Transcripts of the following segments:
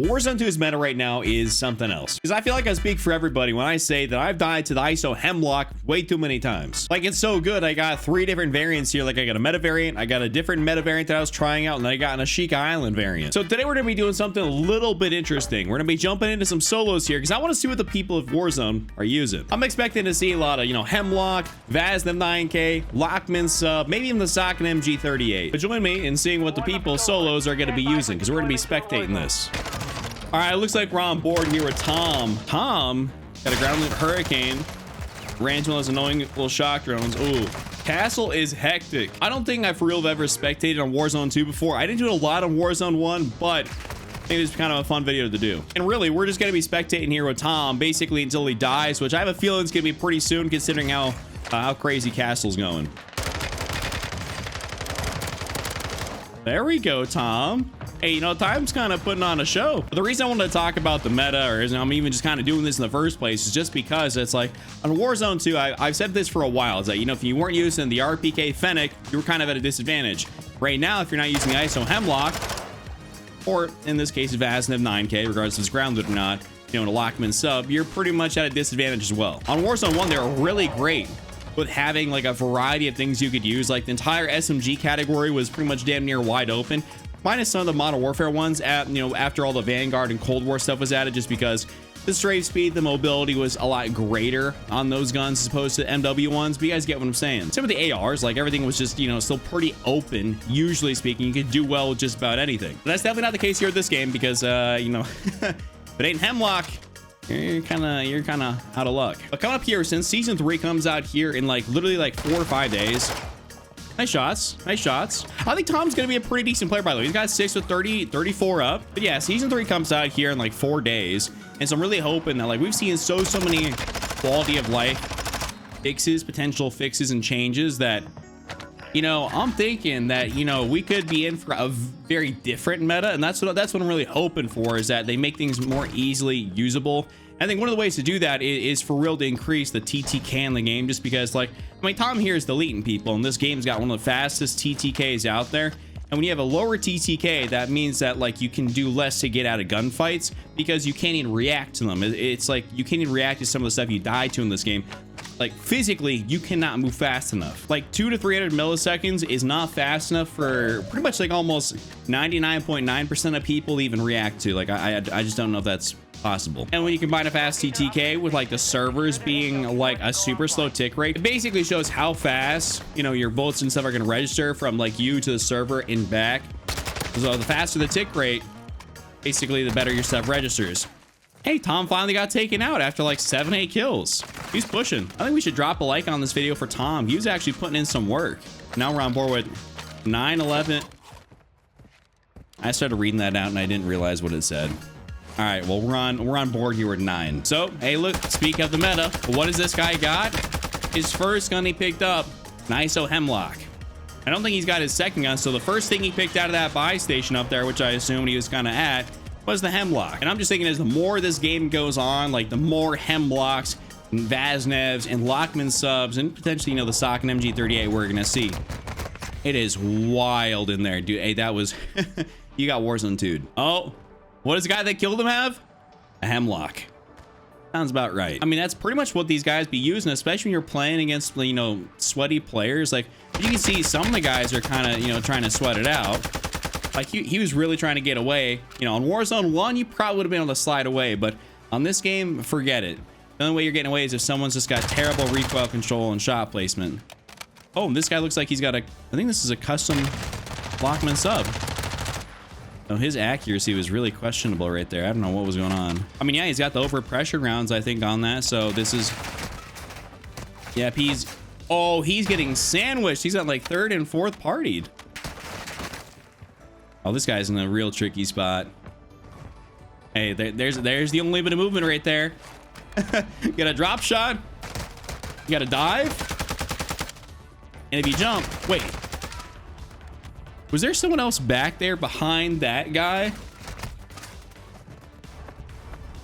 Warzone 2's meta right now is something else. Because I feel like I speak for everybody when I say that I've died to the ISO Hemlock way too many times. Like, it's so good. I got 3 different variants here. Like, I got a meta variant, I got a different meta variant that I was trying out, and then I got an Ashika Island variant. So today we're going to be doing something a little bit interesting. We're going to be jumping into some solos here because I want to see what the people of Warzone are using. I'm expecting to see a lot of, Hemlock, Vaznev 9K, Lockman sub, maybe even the Sock and MG38. But join me in seeing what the people solos are going to be using because we're going to be spectating this. All right, it looks like we're on board here with Tom. Tom got a ground loop hurricane. Ran into one of those annoying little shock drones. Ooh, Castle is hectic. I don't think I for real have ever spectated on Warzone 2 before. I didn't do it a lot on Warzone 1, but I think it's kind of a fun video to do. And really, we're just gonna be spectating here with Tom basically until he dies, which I have a feeling it's gonna be pretty soon considering how crazy Castle's going. There we go, Tom. Hey, Time's kind of putting on a show. But the reason I wanted to talk about the meta, or I'm even just kind of doing this in the first place, is just because it's like on Warzone 2, I've said this for a while. It's like, if you weren't using the RPK Fennec, you were kind of at a disadvantage. Right now, if you're not using the ISO Hemlock, or in this case, Vaznev 9K, regardless if it's grounded or not, a Lockman sub, you're pretty much at a disadvantage as well. On Warzone 1, they were really great with having like a variety of things you could use. Like the entire SMG category was pretty much damn near wide open, minus some of the Modern Warfare ones after all the Vanguard and Cold War stuff was added, just because the strafe speed, the mobility was a lot greater on those guns as opposed to MW ones. But you guys get what I'm saying. Same with the ARs, like everything was just, still pretty open. Usually speaking, you could do well with just about anything. But that's definitely not the case here with this game because, if it ain't Hemlock, you're kind of out of luck. But coming up here, since season 3 comes out here in literally 4 or 5 days. Nice shots. Nice shots. I think Tom's going to be a pretty decent player, by the way. He's got 6 with 34 up. But yeah, season 3 comes out here in 4 days. And so I'm really hoping that we've seen so many quality of life fixes, potential fixes and changes that, I'm thinking that, we could be in for a very different meta. And that's what I'm really hoping for, is that they make things more easily usable. I think one of the ways to do that is for real to increase the TTK in the game, just because Tom here is deleting people, and this game's got one of the fastest TTKs out there. And when you have a lower TTK, that means that you can do less to get out of gunfights because you can't even react to them. It's like you can't even react to some of the stuff you die to in this game. Physically, you cannot move fast enough. 200 to 300 milliseconds is not fast enough for pretty much almost 99.9% of people to even react to. I just don't know if that's possible. And when you combine a fast TTK with the servers being a super slow tick rate, it basically shows how fast your bullets and stuff are going to register from you to the server and back. So the faster the tick rate, basically the better your stuff registers. Hey, Tom finally got taken out after 7-8 kills. He's pushing. I think we should drop a like on this video for Tom. He was actually putting in some work. Now we're on board with 9-11. I started reading that out and I didn't realize what it said. All right, well, we're on board here with 9. So, hey, look, speak of the meta, what does this guy got? His first gun he picked up, an ISO Hemlock. I don't think he's got his second gun, so the first thing he picked out of that buy station up there, which I assumed he was kind of at, was the Hemlock. And I'm just thinking, as the more this game goes on, the more Hemlocks, and Vaznevs, and Lockman subs, and potentially, the Sock and MG38 we're gonna see. It is wild in there, dude. Hey, that was... You got Warzone 2. Oh, what does the guy that killed him have? A Hemlock. Sounds about right. I mean, that's pretty much what these guys be using, especially when you're playing against, sweaty players. You can see some of the guys are kind of, trying to sweat it out. He was really trying to get away. On Warzone 1, you probably would have been able to slide away, but on this game, forget it. The only way you're getting away is if someone's just got terrible recoil control and shot placement. Oh, and this guy looks like he's got I think this is a custom Lockman sub. Oh, his accuracy was really questionable right there. I don't know what was going on. I mean, yeah, he's got the overpressure rounds, I think, on that. So this is... Yep, he's getting sandwiched. He's got 3rd and 4th partied. Oh, this guy's in a real tricky spot. Hey, there's the only bit of movement right there. You got a drop shot. You got a dive. And if you jump... Wait. Was there someone else back there behind that guy?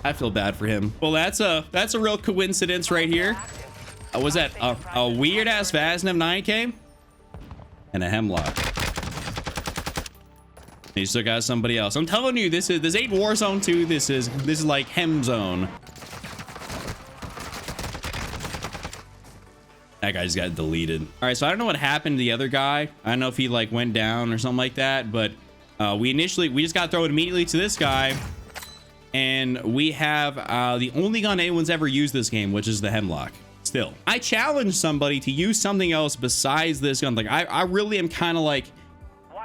I feel bad for him. Well, that's a real coincidence right here. Was that a weird ass Vaznev 9K and a Hemlock? You still got somebody else. I'm telling you, this ain't Warzone 2. This is like Hem Zone. That guy just got deleted. All right, so I don't know what happened to the other guy. I don't know if he like went down or something like that, but we just got thrown immediately to this guy, and we have the only gun anyone's ever used this game, which is the Hemlock. Still, I challenge somebody to use something else besides this gun. Like I really am kind of like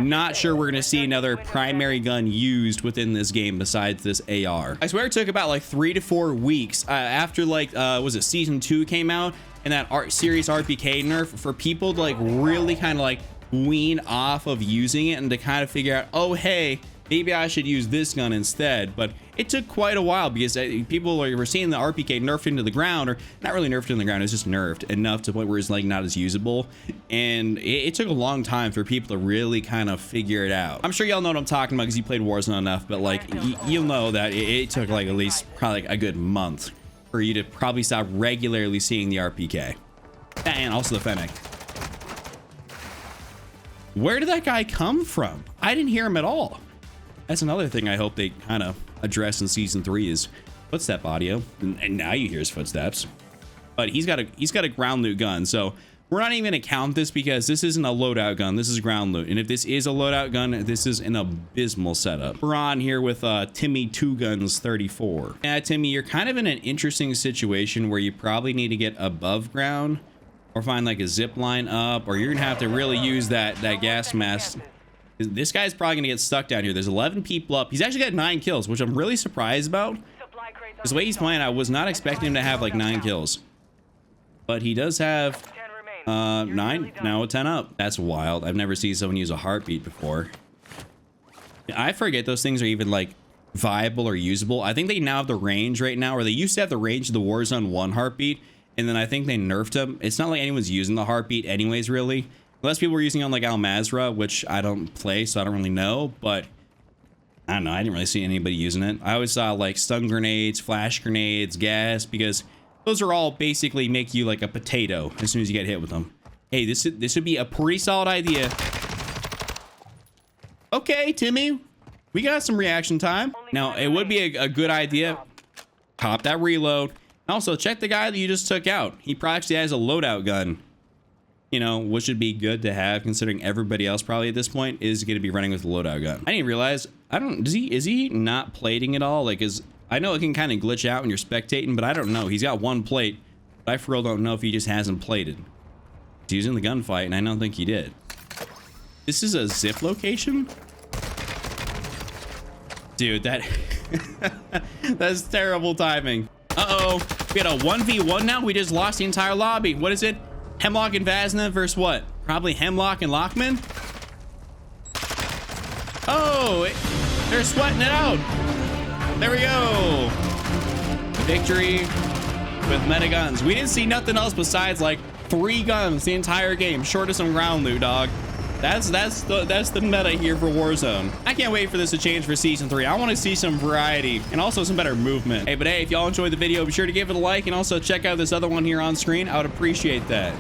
not sure we're gonna see another primary gun used within this game besides this AR. I swear it took about like 3 to 4 weeks after like was it season 2 came out and that serious RPK nerf for people to like really kind of like wean off of using it and to kind of figure out, oh hey, maybe I should use this gun instead. But it took quite a while because people were seeing the RPK nerfed into the ground, or not really nerfed into the ground, it's just nerfed enough to the point where it's like not as usable. And it took a long time for people to really kind of figure it out. I'm sure y'all know what I'm talking about because you played Warzone enough, but like you'll know that it took like at least probably like a good month for you to probably stop regularly seeing the RPK. And also the Fennec. Where did that guy come from? I didn't hear him at all. That's another thing I hope they kind of address in season 3 is footstep audio. And now you hear his footsteps. But he's got a ground loot gun, so we're not even gonna count this because this isn't a loadout gun. This is ground loot. And if this is a loadout gun, this is an abysmal setup. We're on here with Timmy 2 Guns 34. Yeah, Timmy, you're kind of in an interesting situation where you probably need to get above ground or find like a zip line up, or you're gonna have to really use that gas mask. This guy's probably gonna get stuck down here. There's 11 people up. He's actually got 9 kills, which I'm really surprised about. Because the way he's playing, I was not expecting him to have like 9 kills. But he does have 9, now 10 up. That's wild. I've never seen someone use a heartbeat before. I forget those things are even like viable or usable. I think they now have the range right now, or they used to have the range of the Warzone 1 heartbeat, and then I think they nerfed them. It's not like anyone's using the heartbeat anyways, really. Unless people were using on like Al Mazrah, which I don't play, so I don't really know, but I don't know. I didn't really see anybody using it. I always saw like stun grenades, flash grenades, gas, because those are all basically make you like a potato as soon as you get hit with them. Hey, this would be a pretty solid idea. Okay, Timmy, we got some reaction time. Now, it would be a good idea. Pop that reload. Also, check the guy that you just took out. He probably actually has a loadout gun. You know, which would be good to have considering everybody else probably at this point is going to be running with a loadout gun. I didn't realize, is he not plating at all? Like, I know it can kind of glitch out when you're spectating, but I don't know. He's got 1 plate, but I for real don't know if he just hasn't plated. He's using the gunfight, and I don't think he did. This is a zip location? Dude, that's terrible timing. Uh-oh, we got a 1v1 now. We just lost the entire lobby. What is it? Hemlock and Vazna versus what? Probably Hemlock and Lockman? Oh, they're sweating it out. There we go. Victory with meta guns. We didn't see nothing else besides like 3 guns the entire game, short of some ground loot, dog. That's the meta here for Warzone. I can't wait for this to change for season 3. I want to see some variety and also some better movement. Hey, but hey, if y'all enjoyed the video, be sure to give it a like and also check out this other one here on screen. I would appreciate that.